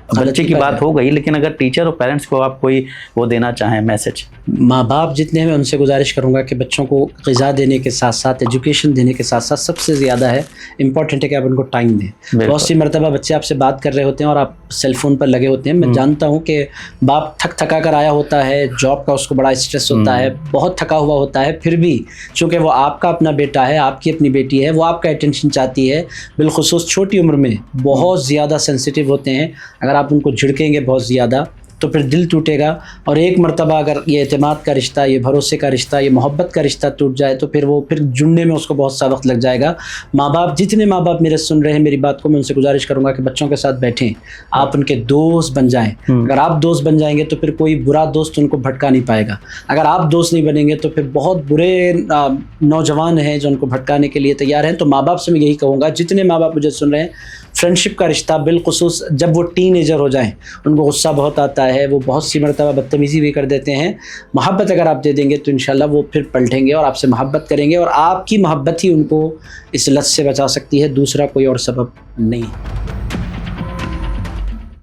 بچے کی بات ہو گئی، لیکن اگر ٹیچر اور پیرنٹس کو آپ کوئی وہ دینا چاہیں میسج؟ ماں باپ جتنے ہیں میں ان سے گزارش کروں گا کہ بچوں کو غذا دینے کے ساتھ ساتھ ایجوکیشن دینے کے ساتھ ساتھ سب سے زیادہ ہے امپورٹنٹ ہے کہ آپ ان کو ٹائم دیں۔ بہت سی مرتبہ بچے آپ سے بات کر رہے ہوتے ہیں اور آپ سیل فون پر لگے ہوتے ہیں۔ میں جانتا ہوں کہ باپ تھکا کر آیا ہوتا ہے، جاب کا اس کو بڑا اسٹریس ہوتا ہے، بہت تھکا ہوا ہوتا ہے، پھر بھی چونکہ وہ آپ کا اپنا بیٹا ہے، آپ کی اپنی بیٹی ہے، وہ آپ کا اٹینشن چاہتی ہے، بالخصوص چھوٹی عمر میں بہت زیادہ سینسیٹیو ہوتے ہیں۔ اگر آپ ان کو جھڑکیں گے بہت زیادہ تو پھر دل ٹوٹے گا، اور ایک مرتبہ اگر یہ اعتماد کا رشتہ، یہ بھروسے کا رشتہ، یہ محبت کا رشتہ ٹوٹ جائے تو پھر جڑنے میں اس کو بہت سا وقت لگ جائے گا۔ ماں باپ، جتنے ماں باپ میرے سن رہے ہیں میری بات کو، میں ان سے گزارش کروں گا کہ بچوں کے ساتھ بیٹھیں، آپ ان کے دوست بن جائیں۔ اگر آپ دوست بن جائیں گے تو پھر کوئی برا دوست ان کو بھٹکا نہیں پائے گا۔ اگر آپ دوست نہیں بنیں گے تو پھر بہت برے نوجوان ہیں جو ان کو بھٹکانے کے لیے تیار ہیں۔ تو ماں باپ سے میں یہی کہوں گا، جتنے ماں باپ مجھے سن رہے ہیں، فرینڈشپ کا رشتہ بالخصوص جب وہ ٹین ایجر ہو جائیں، ان کو غصہ بہت آتا ہے، وہ بہت سی مرتبہ بدتمیزی بھی کر دیتے ہیں، محبت اگر آپ دے دیں گے تو انشاءاللہ وہ پھر پلٹیں گے اور آپ سے محبت کریں گے، اور آپ کی محبت ہی ان کو اس لت سے بچا سکتی ہے، دوسرا کوئی اور سبب نہیں۔